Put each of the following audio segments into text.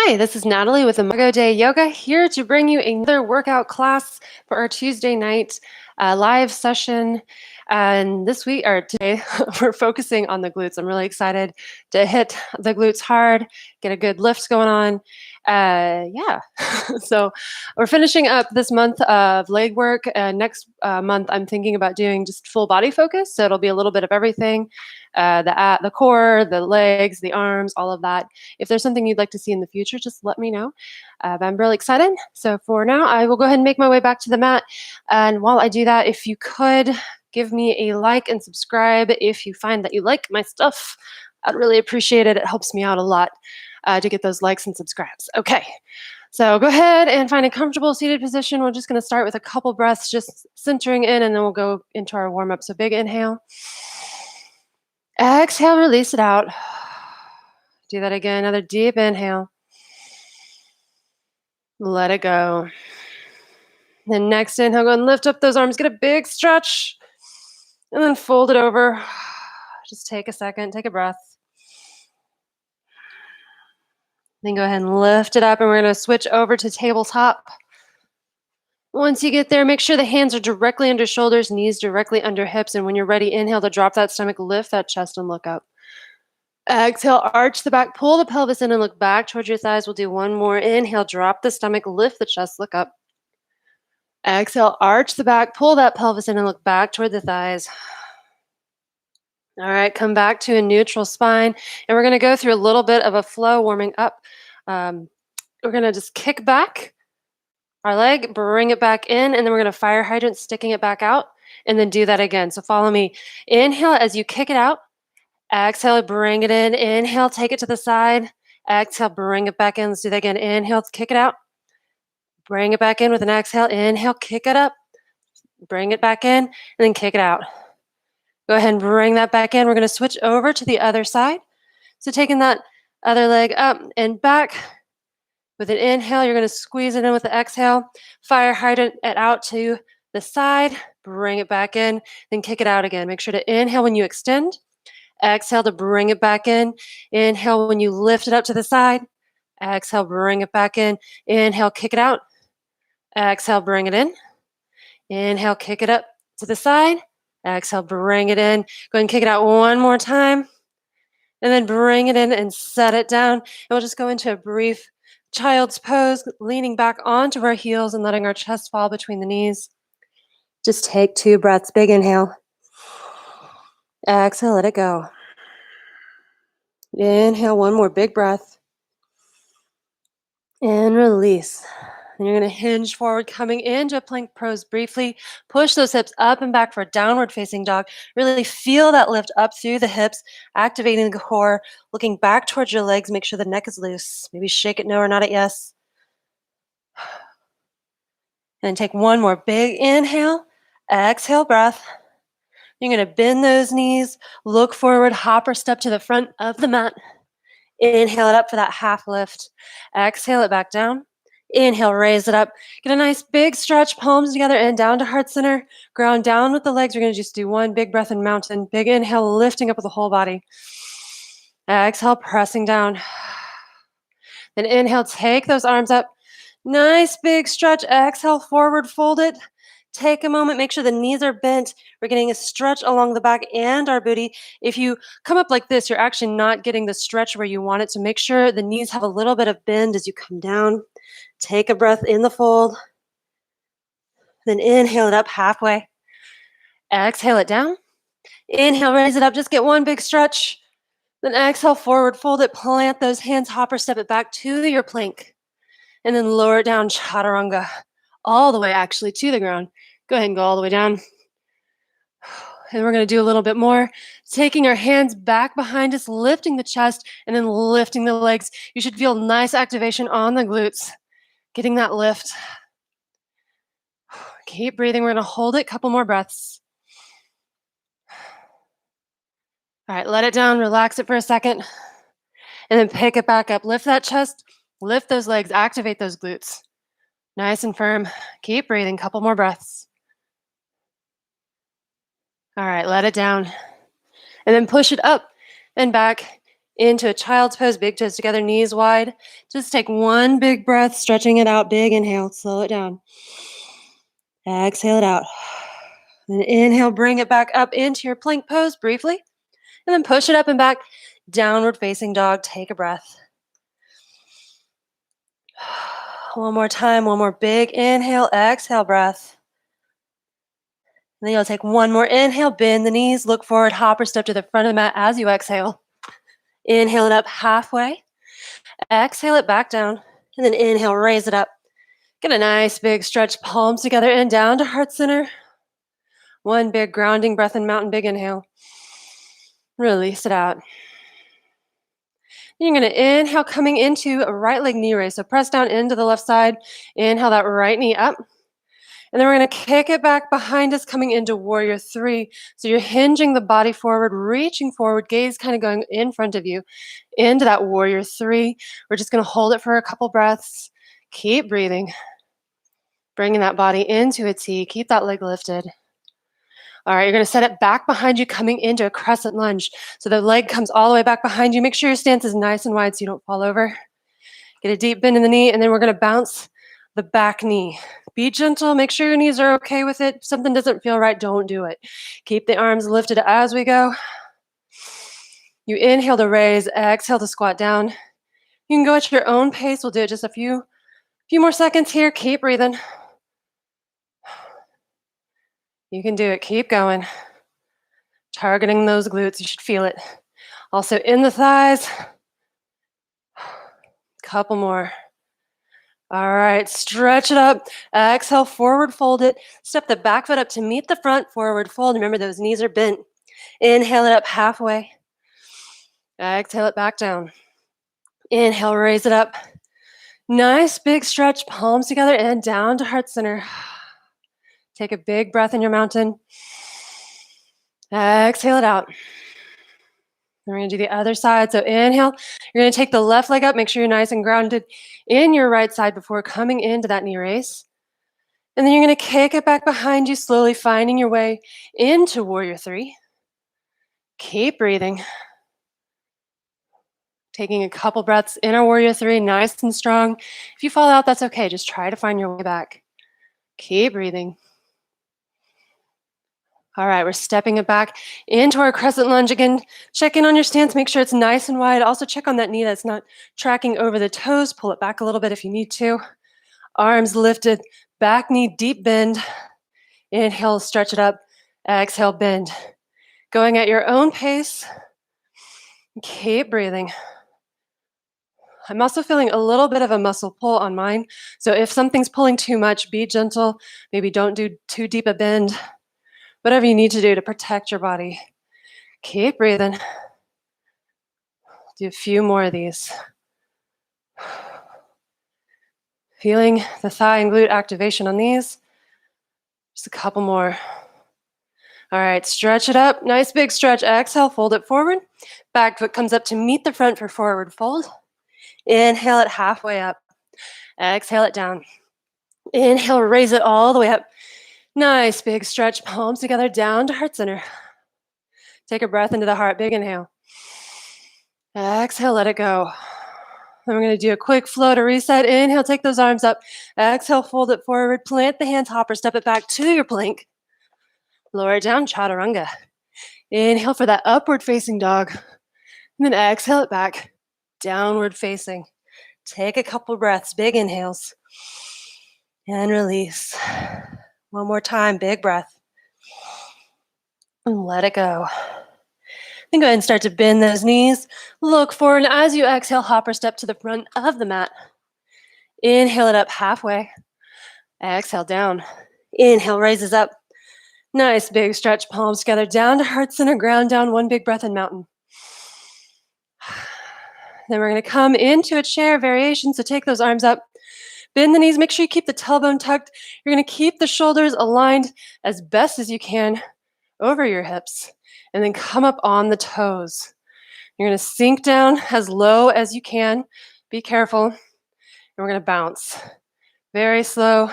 Hi, this is Natalie with Imago Day Yoga here to bring you another workout class for our Tuesday night live session. And this week, or today, we're focusing on the glutes. I'm really excited to hit the glutes hard, get a good lift going on. Yeah, so we're finishing up this month of leg work. Next month, I'm thinking about doing just full body focus. So it'll be a little bit of everything, the core, the legs, the arms, all of that. If there's something you'd like to see in the future, just let me know. I'm really excited. So for now, I will go ahead and make my way back to the mat. And while I do that, if you could give me a like and subscribe if you find that you like my stuff, I'd really appreciate it. It helps me out a lot to get those likes and subscribes. Okay. So go ahead and find a comfortable seated position. We're just going to start with a couple breaths, just centering in, and then we'll go into our warm up. So big inhale. Exhale, release it out. Do that again. Another deep inhale. Let it go. Then next inhale, go and lift up those arms. Get a big stretch. And then fold it over. Just take a second. Take a breath. Then go ahead and lift it up. And we're going to switch over to tabletop. Once you get there, make sure the hands are directly under shoulders, knees directly under hips. And when you're ready, inhale to drop that stomach, lift that chest, and look up. Exhale, arch the back, pull the pelvis in and look back towards your thighs. We'll do one more. Inhale, drop the stomach, lift the chest, look up. Exhale, arch the back, pull that pelvis in and look back toward the thighs. All right, come back to a neutral spine. And we're going to go through a little bit of a flow warming up. We're going to just kick back our leg, bring it back in, and then we're going to fire hydrant, sticking it back out, and then do that again. So follow me. Inhale as you kick it out. Exhale, bring it in. Inhale, take it to the side. Exhale, bring it back in. Let's do that again. Inhale, kick it out. Bring it back in with an exhale. Inhale, kick it up. Bring it back in, and then kick it out. Go ahead and bring that back in. We're going to switch over to the other side. So taking that other leg up and back. With an inhale, you're going to squeeze it in with the exhale. Fire hydrant it out to the side. Bring it back in, then kick it out again. Make sure to inhale when you extend. Exhale to bring it back in. Inhale when you lift it up to the side. Exhale, bring it back in. Inhale, kick it out. Exhale, bring it in. Inhale, kick it up to the side. Exhale, bring it in. Go ahead and kick it out one more time. And then bring it in and set it down. And we'll just go into a brief child's pose, leaning back onto our heels and letting our chest fall between the knees. Just take 2 breaths. Big inhale. Exhale, let it go. Inhale, one more big breath. And release. And you're going to hinge forward, coming into a plank pose briefly. Push those hips up and back for a downward facing dog. Really feel that lift up through the hips, activating the core, looking back towards your legs. Make sure the neck is loose. Maybe shake it no or not at yes. And take one more big inhale. Exhale, breath. You're going to bend those knees, look forward, hop or step to the front of the mat. Inhale it up for that half lift. Exhale it back down. Inhale, raise it up. Get a nice big stretch, palms together and down to heart center. Ground down with the legs. We're going to just do one big breath in mountain. Big inhale, lifting up with the whole body. Exhale, pressing down. Then inhale, take those arms up. Nice big stretch. Exhale, forward fold it. Take a moment, make sure the knees are bent. We're getting a stretch along the back and our booty. If you come up like this, you're actually not getting the stretch where you want it. So make sure the knees have a little bit of bend as you come down. Take a breath in the fold. Then inhale it up halfway. Exhale it down. Inhale, raise it up. Just get one big stretch. Then exhale, forward fold it. Plant those hands, hopper step it back to your plank. And then lower it down, chaturanga. All the way actually to the ground. Go ahead and go all the way down. And we're going to do a little bit more. Taking our hands back behind us, lifting the chest, and then lifting the legs. You should feel nice activation on the glutes. Getting that lift. Keep breathing. We're going to hold it. Couple more breaths. All right, let it down. Relax it for a second. And then pick it back up. Lift that chest. Lift those legs. Activate those glutes. Nice and firm. Keep breathing. Couple more breaths. All right, let it down. And then push it up and back. into a child's pose, big toes together, knees wide. Just take one big breath, stretching it out. Big inhale, slow it down. Exhale it out. Then inhale, bring it back up into your plank pose briefly. And then push it up and back. Downward facing dog. Take a breath. One more time. One more big inhale, exhale breath. And then you'll take one more inhale, bend the knees, look forward, hop or step to the front of the mat as you exhale. Inhale it up halfway. Exhale it back down. And then inhale, raise it up. Get a nice big stretch, palms together and down to heart center. One big grounding breath in mountain, big inhale. Release it out. You're going to inhale, coming into a right leg knee raise. So press down into the left side. Inhale that right knee up. And then we're going to kick it back behind us, coming into warrior three. So you're hinging the body forward, reaching forward, gaze kind of going in front of you into that warrior three. We're just going to hold it for a couple breaths. Keep breathing. Bringing that body into a T. Keep that leg lifted. All right, you're going to set it back behind you, coming into a crescent lunge. So the leg comes all the way back behind you. Make sure your stance is nice and wide so you don't fall over. Get a deep bend in the knee, and then we're going to bounce the back knee. Be gentle. Make sure your knees are okay with it. If something doesn't feel right, don't do it. Keep the arms lifted as we go. You inhale to raise, exhale to squat down. You can go at your own pace. We'll do it just a few more seconds here. Keep breathing. You can do it. Keep going. Targeting those glutes. You should feel it. Also in the thighs. Couple more. All right, stretch it up. Exhale, forward fold it. Step the back foot up to meet the front, forward fold. Remember, those knees are bent. Inhale it up halfway. Exhale it back down. Inhale, raise it up. Nice big stretch, palms together and down to heart center. Take a big breath in your mountain. Exhale it out. We're going to do the other side. So inhale. You're going to take the left leg up. Make sure you're nice and grounded in your right side before coming into that knee raise. And then you're going to kick it back behind you, slowly finding your way into warrior three. Keep breathing. Taking a couple breaths in our warrior three, nice and strong. If you fall out, that's okay. Just try to find your way back. Keep breathing. All right, we're stepping it back into our crescent lunge again. Check in on your stance. Make sure it's nice and wide. Also check on that knee that's not tracking over the toes. Pull it back a little bit if you need to. Arms lifted, back knee deep bend. Inhale, stretch it up. Exhale, bend. Going at your own pace. Keep breathing. I'm also feeling a little bit of a muscle pull on mine. So if something's pulling too much, be gentle. Maybe don't do too deep a bend. Whatever you need to do to protect your body. Keep breathing. Do a few more of these. Feeling the thigh and glute activation on these. Just a couple more. All right, stretch it up. Nice big stretch. Exhale, fold it forward. Back foot comes up to meet the front for forward fold. Inhale it halfway up. Exhale it down. Inhale, raise it all the way up. Nice big stretch, palms together, down to heart center. Take a breath into the heart, big inhale. Exhale, let it go. Then we're going to do a quick flow to reset. Inhale, take those arms up. Exhale, fold it forward. Plant the hands, hopper, step it back to your plank. Lower it down, chaturanga. Inhale for that upward facing dog. And then exhale it back, downward facing. Take a couple breaths, big inhales. And release. One more time, big breath. And let it go. Then go ahead and start to bend those knees. Look forward, and as you exhale, hopper step to the front of the mat. Inhale it up halfway. Exhale down. Inhale raises up. Nice big stretch, palms together, down to heart center, ground down, one big breath in mountain. Then we're going to come into a chair variation, so take those arms up. Bend the knees, make sure you keep the tailbone tucked. You're going to keep the shoulders aligned as best as you can over your hips, and then come up on the toes. You're going to sink down as low as you can. Be careful. And we're going to bounce. Very slow,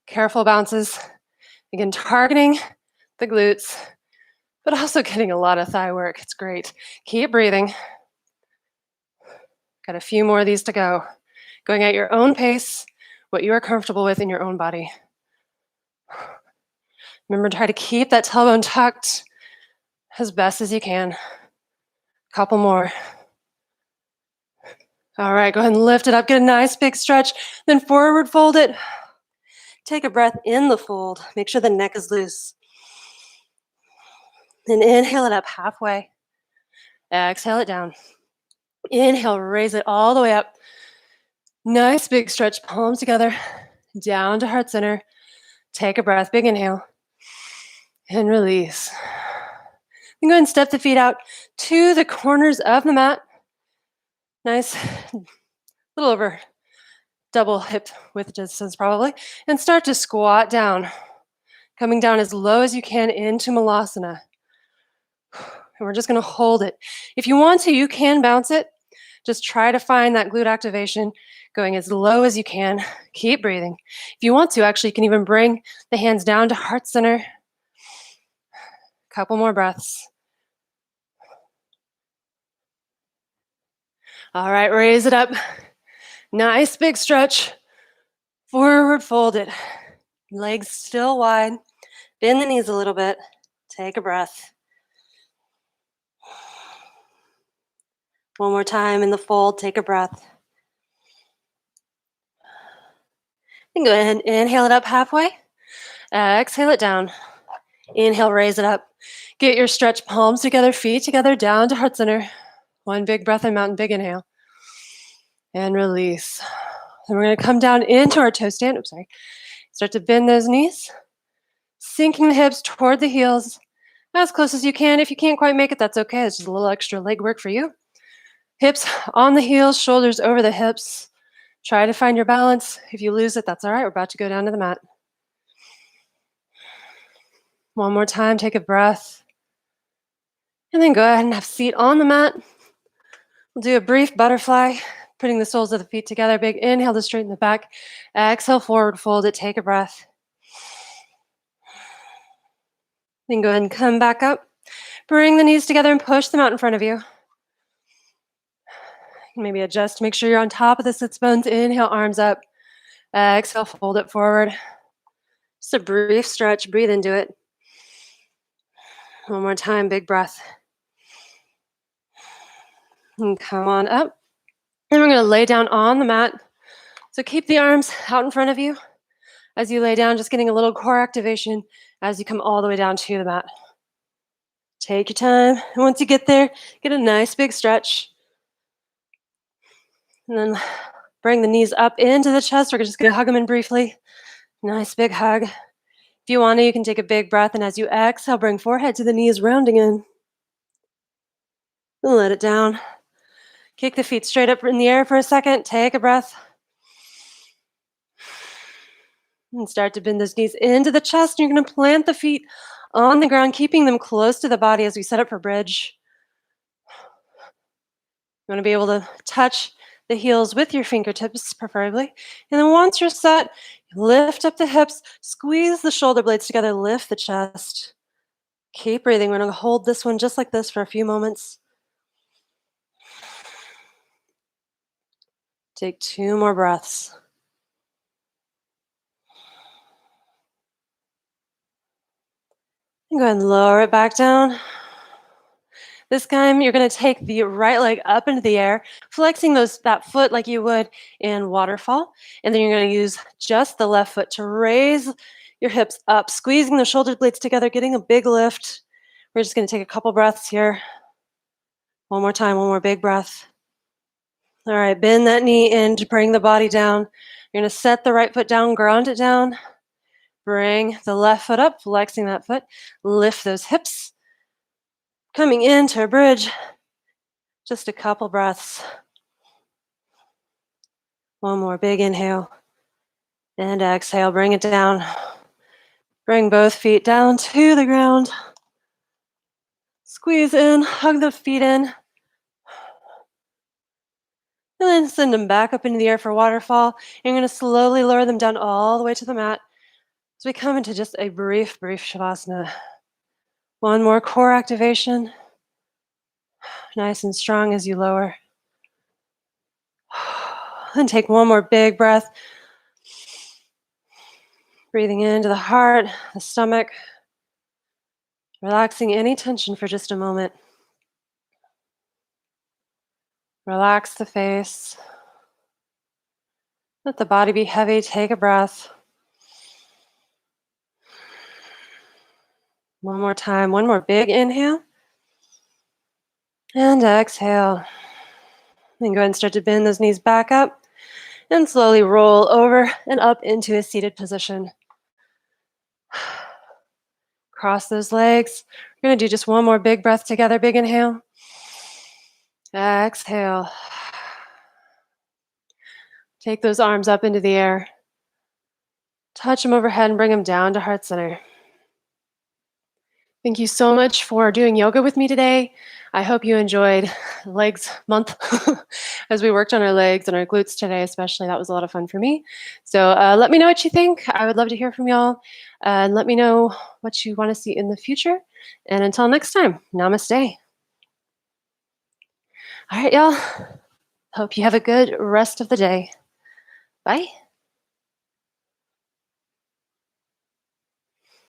careful bounces. Again, targeting the glutes, but also getting a lot of thigh work. It's great. Keep breathing. Got a few more of these to go. Going at your own pace, what you are comfortable with in your own body. Remember, try to keep that tailbone tucked as best as you can. Couple more. All right, go ahead and lift it up. Get a nice big stretch. Then forward fold it. Take a breath in the fold. Make sure the neck is loose. Then inhale it up halfway. Exhale it down. Inhale, raise it all the way up. Nice big stretch, palms together, down to heart center. Take a breath, big inhale, and release. Then go ahead and step the feet out to the corners of the mat. Nice, a little over double hip width distance probably. And start to squat down, coming down as low as you can into Malasana. And we're just gonna hold it. If you want to, you can bounce it. Just try to find that glute activation going as low as you can. Keep breathing. If you want to, actually, you can even bring the hands down to heart center. Couple more breaths. All right, raise it up. Nice big stretch. Forward fold it. Legs still wide. Bend the knees a little bit. Take a breath. One more time in the fold, take a breath. And go ahead and inhale it up halfway. Exhale it down. Inhale, raise it up. Get your stretch palms together, feet together, down to heart center. One big breath in mountain, big inhale. And release. Then we're going to come down into our toe stand. Oops, sorry. Start to bend those knees. Sinking the hips toward the heels as close as you can. If you can't quite make it, that's okay. It's just a little extra leg work for you. Hips on the heels, shoulders over the hips. Try to find your balance. If you lose it, that's all right. We're about to go down to the mat. One more time, take a breath. And then go ahead and have a seat on the mat. We'll do a brief butterfly, putting the soles of the feet together. Big inhale to straighten the back. Exhale, forward fold it. Take a breath. Then go ahead and come back up. Bring the knees together and push them out in front of you. Maybe adjust. Make sure you're on top of the sits bones. Inhale, arms up. Exhale, fold it forward. Just a brief stretch. Breathe into it. One more time, big breath. And come on up. And we're going to lay down on the mat. So keep the arms out in front of you as you lay down, just getting a little core activation as you come all the way down to the mat. Take your time. And once you get there, get a nice big stretch. And then bring the knees up into the chest. We're just going to hug them in briefly. Nice big hug. If you want to, you can take a big breath. And as you exhale, bring forehead to the knees, rounding in. And let it down. Kick the feet straight up in the air for a second. Take a breath. And start to bend those knees into the chest. You're going to plant the feet on the ground, keeping them close to the body as we set up for bridge. You want to be able to touch the heels with your fingertips, preferably. And then once you're set, lift up the hips, squeeze the shoulder blades together, lift the chest. Keep breathing. We're going to hold this one just like this for a few moments. Take 2 more breaths. And go ahead and lower it back down. This time, you're going to take the right leg up into the air, flexing that foot like you would in waterfall. And then you're going to use just the left foot to raise your hips up, squeezing the shoulder blades together, getting a big lift. We're just going to take a couple breaths here. One more time, one more big breath. All right, bend that knee in to bring the body down. You're going to set the right foot down, ground it down. Bring the left foot up, flexing that foot. Lift those hips. Coming into a bridge, just a couple breaths. One more big inhale and exhale, bring it down. Bring both feet down to the ground. Squeeze in, hug the feet in. And then send them back up into the air for waterfall. You're going to slowly lower them down all the way to the mat as we come into just a brief Shavasana. One more core activation. Nice and strong as you lower. And take one more big breath. Breathing into the heart, the stomach, relaxing any tension for just a moment. Relax the face. Let the body be heavy. Take a breath. One more time. One more big inhale. And exhale. Then go ahead and start to bend those knees back up and slowly roll over and up into a seated position. Cross those legs. We're going to do just one more big breath together. Big inhale. Exhale. Take those arms up into the air. Touch them overhead and bring them down to heart center. Thank you so much for doing yoga with me today. I hope you enjoyed legs month as we worked on our legs and our glutes today, especially. That was a lot of fun for me. So let me know what you think. I would love to hear from y'all. And let me know what you want to see in the future. And until next time, namaste. All right, y'all. Hope you have a good rest of the day. Bye.